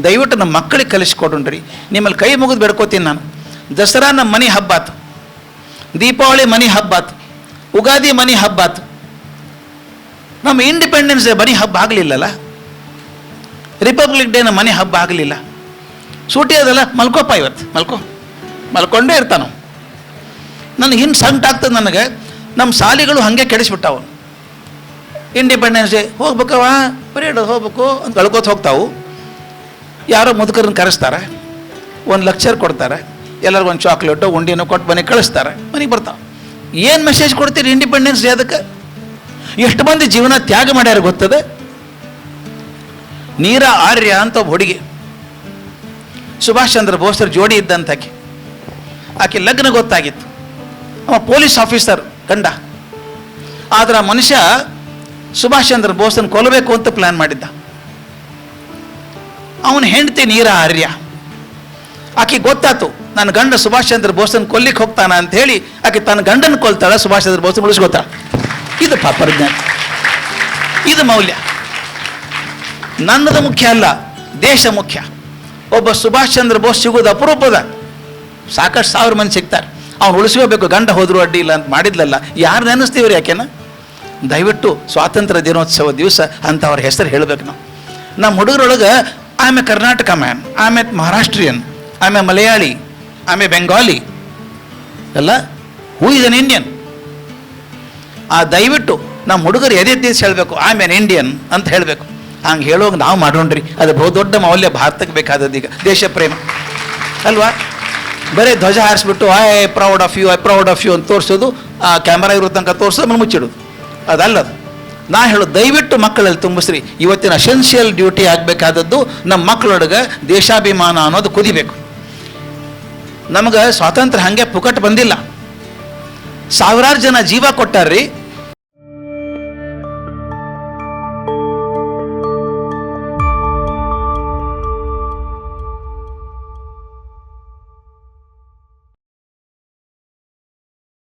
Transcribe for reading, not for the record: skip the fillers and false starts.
ದಯವಿಟ್ಟು ನಮ್ಮ ಮಕ್ಕಳಿಗೆ ಕಲಿಸ್ಕೊಡ್ರಿ. ನಿಮ್ಮಲ್ಲಿ ಕೈ ಮುಗಿದು ಬೇಡ್ಕೋತೀನಿ ನಾನು. ದಸರಾ ನಮ್ಮ ಮನೆ ಹಬ್ಬ ಆತು, ದೀಪಾವಳಿ ಮನೆ ಹಬ್ಬ ಆತು, ಉಗಾದಿ ಮನೆ ಹಬ್ಬ ಆತು. ನಮ್ಮ ಇಂಡಿಪೆಂಡೆನ್ಸ್ ಡೇ ಮನೆ ಹಬ್ಬ ಆಗಲಿಲ್ಲಲ್ಲ, ರಿಪಬ್ಲಿಕ್ ಡೇ ನಮ್ಮ ಮನೆ ಹಬ್ಬ ಆಗಲಿಲ್ಲ. ಸೂಟಿ ಅದಲ್ಲ, ಮಲ್ಕೋಪ ಇವತ್ತು ಮಲ್ಕೊಂಡೇ ಇರ್ತಾನು. ನನಗೆ ಹಿಂಗೆ ಸಂಕಟ ಆಗ್ತದೆ ನನಗೆ. ನಮ್ಮ ಶಾಲೆಗಳು ಹಾಗೆ ಕೆಡಿಸ್ಬಿಟ್ಟಾವು. ಇಂಡಿಪೆಂಡೆನ್ಸ್ ಡೇ ಹೋಗ್ಬೇಕವ ಪರೇಡ್ ಹೋಗ್ಬೇಕು ಅಂತ ಕಳ್ಕೋತ ಹೋಗ್ತಾವು. ಯಾರೋ ಮುದುಕರನ್ನ ಕರೆಸ್ತಾರೆ, ಒಂದು ಲೆಕ್ಚರ್ ಕೊಡ್ತಾರೆ, ಎಲ್ಲರಿಗೂ ಒಂದು ಚಾಕ್ಲೇಟು ಉಂಡಿನೋ ಕೊಟ್ಟು ಮನೆಗೆ ಕಳಿಸ್ತಾರೆ, ಮನೆಗೆ ಬರ್ತಾವೆ. ಏನು ಮೆಸೇಜ್ ಕೊಡ್ತೀರಿ ಇಂಡಿಪೆಂಡೆನ್ಸ್ ಡೇ? ಅದಕ್ಕೆ ಎಷ್ಟು ಮಂದಿ ಜೀವನ ತ್ಯಾಗ ಮಾಡ್ಯಾರ ಗೊತ್ತದೆ? ನೀರ ಆರ್ಯ ಅಂತ ಒಬ್ಬ ಹುಡುಗಿ, ಸುಭಾಷ್ ಚಂದ್ರ ಬೋಸ್ರ ಜೋಡಿ ಇದ್ದಂತ ಆಕೆ ಲಗ್ನ ಗೊತ್ತಾಗಿತ್ತು. ಅವ ಪೊಲೀಸ್ ಆಫೀಸರ್ ಗಂಡ. ಆದ್ರೆ ಆ ಮನುಷ್ಯ ಸುಭಾಷ್ ಚಂದ್ರ ಬೋಸನ್ನು ಕೊಲ್ಲಬೇಕು ಅಂತ ಪ್ಲಾನ್ ಮಾಡಿದ್ದ. ಅವನ ಹೆಂಡತಿ ನೀರ ಆರ್ಯ. ಆಕೆ ಗೊತ್ತಾತು ನನ್ನ ಗಂಡ ಸುಭಾಷ್ ಚಂದ್ರ ಬೋಸನ್ನು ಕೊಲ್ಲಿಕ್ಕೆ ಹೋಗ್ತಾನ ಅಂತ ಹೇಳಿ ಆಕೆ ತನ್ನ ಗಂಡನ ಕೊಲ್ತಾಳ, ಸುಭಾಷ್ ಚಂದ್ರ ಬೋಸನ್ನು ಉಳಿಸ್ಕೊತಾಳ. ಇದು ಪಾಪರಜ್ಞಾನ, ಇದು ಮೌಲ್ಯ. ನನ್ನದು ಮುಖ್ಯ ಅಲ್ಲ, ದೇಶ ಮುಖ್ಯ. ಒಬ್ಬ ಸುಭಾಷ್ ಚಂದ್ರ ಬೋಸ್ ಸಿಗೋದು ಅಪರೂಪದ, ಸಾಕಷ್ಟು 1000 ಮಂದಿ ಸಿಗ್ತಾರೆ. ಅವ್ನು ಉಳಿಸ್ಕೋಬೇಕು, ಗಂಡ ಹೋದ್ರು ಅಡ್ಡಿ ಇಲ್ಲ ಅಂತ ಮಾಡಿದ್ಲಲ್ಲ. ಯಾರು ನೆನೆಸ್ತೀವ್ರಿ ಯಾಕೆನ? ದಯವಿಟ್ಟು ಸ್ವಾತಂತ್ರ್ಯ ದಿನೋತ್ಸವ ದಿವಸ ಅಂತ ಅವ್ರ ಹೆಸರು ಹೇಳಬೇಕು ನಾವು. ನಮ್ಮ ಹುಡುಗರೊಳಗೆ ಆಮೆ ಕರ್ನಾಟಕ ಮ್ಯಾನ್, ಆಮೆ ಮಹಾರಾಷ್ಟ್ರಿಯನ್, ಆಮೆ ಮಲಯಾಳಿ, ಆಮೆ ಬೆಂಗಾಲಿ ಅಲ್ಲ, ಹೂ ಇಸ್ ಅನ್ ಇಂಡಿಯನ್. ಆ ದಯವಿಟ್ಟು ನಮ್ಮ ಹುಡುಗರು ಎದೆ ದಿವಸ ಹೇಳಬೇಕು ಐ ಆಮ್ ಎನ್ ಇಂಡಿಯನ್ ಅಂತ ಹೇಳಬೇಕು. ಹಂಗೆ ಹೇಳೋಗಿ ನಾವು ಮಾಡೋಣ್ರಿ. ಅದು ಬಹುದೊಡ್ಡ ಮೌಲ್ಯ ಭಾರತಕ್ಕೆ ಬೇಕಾದದ್ದು ಈಗ, ದೇಶ ಪ್ರೇಮ ಅಲ್ವಾ? ಬರೀ ಧ್ವಜ ಹಾರಿಸ್ಬಿಟ್ಟು ಐ ಪ್ರೌಡ್ ಆಫ್ ಯು ಅಂತ ತೋರಿಸೋದು, ಆ ಕ್ಯಾಮರಾ ಇರೋ ತನಕ ತೋರಿಸೋದು, ಆಮೇಲೆ ಮುಚ್ಚಿಡೋದು, ಅದಲ್ಲದು. ನಾ ಹೇಳೋದು ದಯವಿಟ್ಟು ಮಕ್ಕಳಲ್ಲಿ ತುಂಬಿಸ್ರಿ. ಇವತ್ತಿನ ಅಸೆನ್ಷಿಯಲ್ ಡ್ಯೂಟಿ ಆಗಬೇಕಾದದ್ದು ನಮ್ಮ ಮಕ್ಕಳೊಳಗೆ ದೇಶಾಭಿಮಾನ ಅನ್ನೋದು ಕುದಿಬೇಕು. ನಮಗೆ ಸ್ವಾತಂತ್ರ್ಯ ಹಾಗೆ ಪುಕಟ್ ಬಂದಿಲ್ಲ, ಸಾವಿರಾರು ಜನ ಜೀವ ಕೊಟ್ಟಾರ್ರಿ.